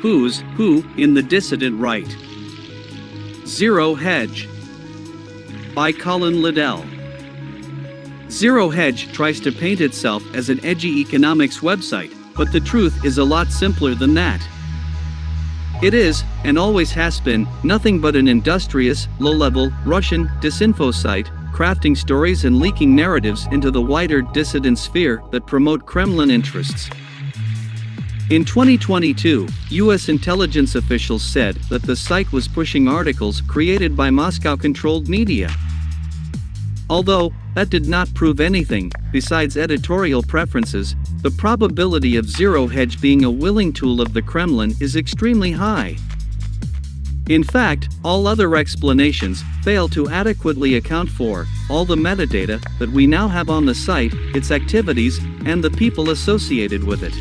Who's Who in the Dissident Right. Zero Hedge by Colin Liddell. Zero Hedge tries to paint itself as an edgy economics website, but the truth is a lot simpler than that. It is, and always has been, nothing but an industrious, low-level, Russian disinfo site, crafting stories and leaking narratives into the wider dissident sphere that promote Kremlin interests. In 2022, U.S. intelligence officials said that the site was pushing articles created by Moscow-controlled media. Although that did not prove anything, besides editorial preferences, the probability of Zero Hedge being a willing tool of the Kremlin is extremely high. In fact, all other explanations fail to adequately account for all the metadata that we now have on the site, its activities, and the people associated with it.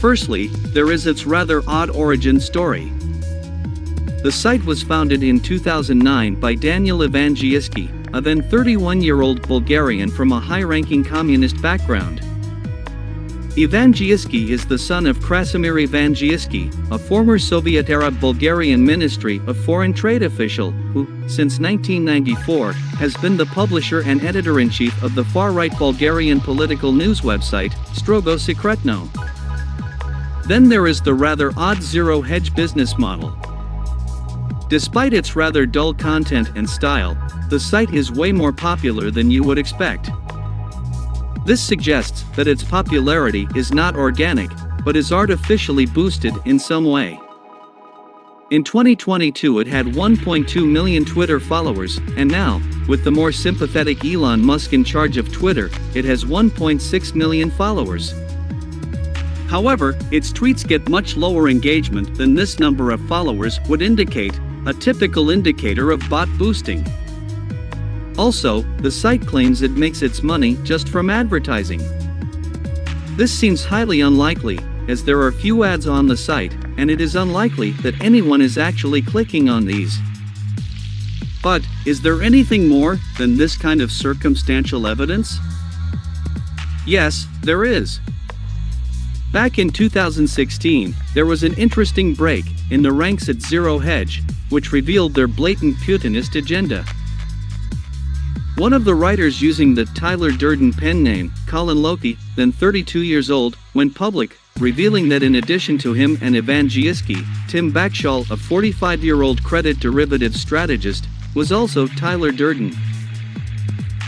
Firstly, there is its rather odd origin story. The site was founded in 2009 by Daniel Evangelski, a then 31-year-old Bulgarian from a high-ranking communist background. Evangelski is the son of Krasimir Evangelski, a former Soviet-era Bulgarian Ministry of Foreign Trade official, who, since 1994, has been the publisher and editor-in-chief of the far-right Bulgarian political news website, Strogo Sekretno. Then there is the rather odd Zero Hedge business model. Despite its rather dull content and style, the site is way more popular than you would expect. This suggests that its popularity is not organic, but is artificially boosted in some way. In 2022 it had 1.2 million Twitter followers, and now, with the more sympathetic Elon Musk in charge of Twitter, it has 1.6 million followers. However, its tweets get much lower engagement than this number of followers would indicate, a typical indicator of bot boosting. Also, the site claims it makes its money just from advertising. This seems highly unlikely, as there are few ads on the site, and it is unlikely that anyone is actually clicking on these. But, is there anything more than this kind of circumstantial evidence? Yes, there is. Back in 2016, there was an interesting break in the ranks at Zero Hedge, which revealed their blatant Putinist agenda. One of the writers using the Tyler Durden pen name, Colin Loki, then 32 years old, went public, revealing that in addition to him and Evangelski, Tim Backshall, a 45-year-old credit derivative strategist, was also Tyler Durden.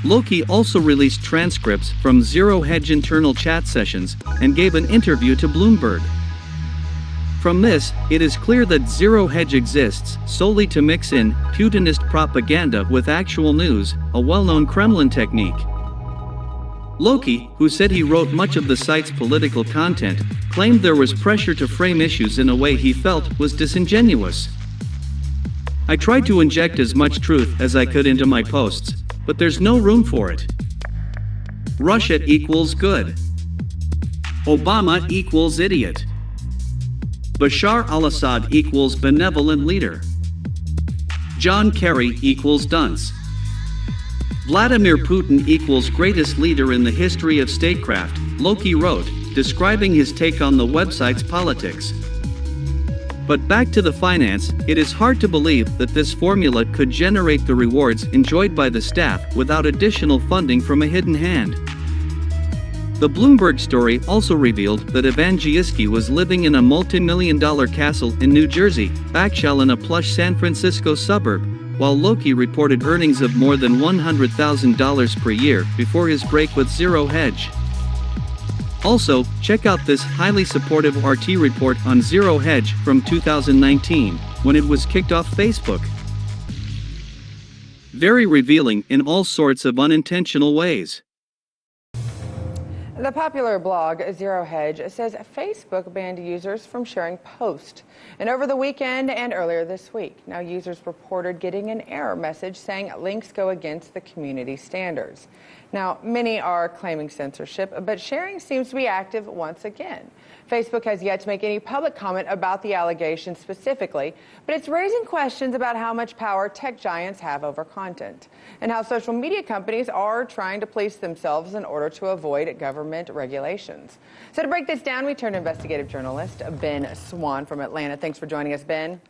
Loki also released transcripts from Zero Hedge internal chat sessions and gave an interview to Bloomberg. From this, it is clear that Zero Hedge exists solely to mix in Putinist propaganda with actual news, a well-known Kremlin technique. Loki, who said he wrote much of the site's political content, claimed there was pressure to frame issues in a way he felt was disingenuous. I tried to inject as much truth as I could into my posts, but there's no room for it. Russia equals good. Obama equals idiot. Bashar al-Assad equals benevolent leader. John Kerry equals dunce. Vladimir Putin equals greatest leader in the history of statecraft, Loki wrote, describing his take on the website's politics. But back to the finance, it is hard to believe that this formula could generate the rewards enjoyed by the staff without additional funding from a hidden hand. The Bloomberg story also revealed that Evangelski was living in a multi-million-dollar castle in New Jersey, Backshall in a plush San Francisco suburb, while Loki reported earnings of more than $100,000 per year before his break with Zero Hedge. Also, check out this highly supportive RT report on Zero Hedge from 2019, when it was kicked off Facebook. Very revealing in all sorts of unintentional ways. The popular blog Zero Hedge says Facebook banned users from sharing posts. And over the weekend and earlier this week, now users reported getting an error message saying links go against the community standards. Now, many are claiming censorship, but sharing seems to be active once again. Facebook has yet to make any public comment about the allegations specifically, but it's raising questions about how much power tech giants have over content and how social media companies are trying to police themselves in order to avoid government regulations. So to break this down, we turn to investigative journalist Ben Swan from Atlanta. Thanks for joining us, Ben.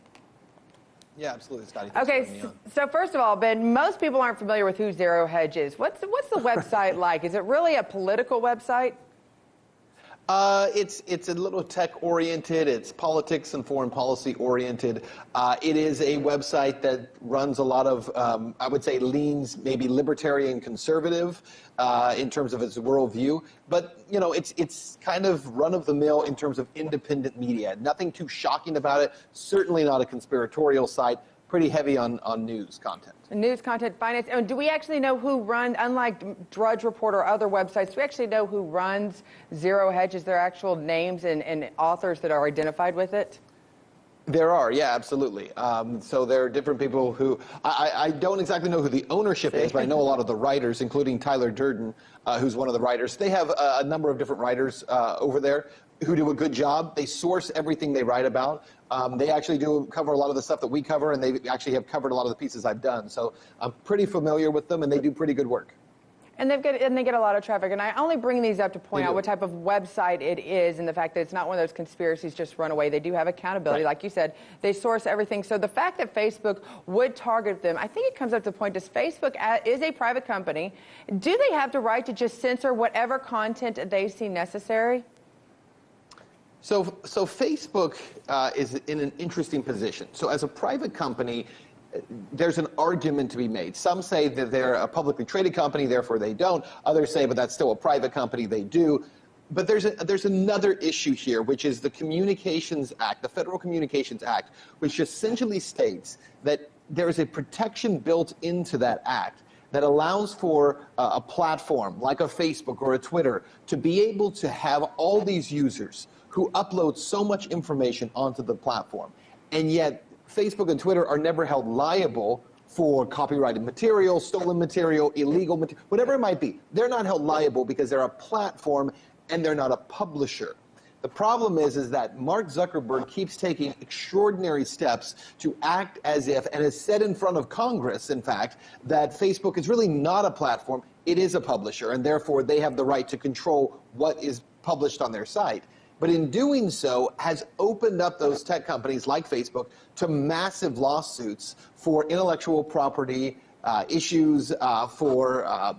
Yeah, absolutely, Scotty. Okay, so first of all, Ben, most people aren't familiar with who Zero Hedge is. What's the website like? Is it really a political website? It's a little tech-oriented. It's politics and foreign policy-oriented. It is a website that runs a lot of, I would say, leans maybe libertarian conservative in terms of its worldview. But, you know, it's kind of run-of-the-mill in terms of independent media. Nothing too shocking about it. Certainly not a conspiratorial site. Pretty heavy on news content. News content, finance. And do we actually know who runs, unlike Drudge Report or other websites, do we actually know who runs Zero Hedge? Is there actual names and authors that are identified with it? There are, yeah, absolutely. So there are different people who, I don't exactly know who the ownership is, but I know a lot of the writers, including Tyler Durden, who's one of the writers. They have a number of different writers over there who do a good job. They source everything they write about. They actually do cover a lot of the stuff that we cover, and they actually have covered a lot of the pieces I've done. So I'm pretty familiar with them, and they do pretty good work. And they get a lot of traffic. And I only bring these up to point out what type of website it is and the fact that it's not one of those conspiracies just run away. They do have accountability. Like you said, they source everything. So the fact that Facebook would target them, I think it comes up to the point, does Facebook is a private company. Do they have the right to just censor whatever content they see necessary? So Facebook is in an interesting position. So as a private company, there's an argument to be made. Some say that they're a publicly traded company, therefore they don't. Others say, but that's still a private company, they do. But there's another issue here, which is the Communications Act, the Federal Communications Act, which essentially states that there is a protection built into that act that allows for a platform like a Facebook or a Twitter to be able to have all these users who upload so much information onto the platform. And yet, Facebook and Twitter are never held liable for copyrighted material, stolen material, illegal material, whatever it might be. They're not held liable because they're a platform and they're not a publisher. The problem is that Mark Zuckerberg keeps taking extraordinary steps to act as if, and has said in front of Congress, in fact, that Facebook is really not a platform, it is a publisher, and therefore they have the right to control what is published on their site. But in doing so, has opened up those tech companies like Facebook to massive lawsuits for intellectual property issues, for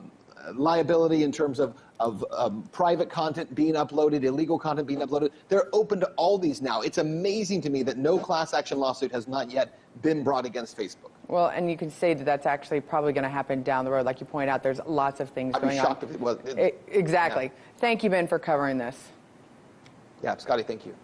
liability in terms of private content being uploaded, illegal content being uploaded. They're open to all these now. It's amazing to me that no class action lawsuit has not yet been brought against Facebook. Well, and you can say that that's actually probably going to happen down the road. Like you point out, there's lots of things going on. I'd be shocked if it was. Exactly. Yeah. Thank you, Ben, for covering this. Yeah, Scotty, thank you.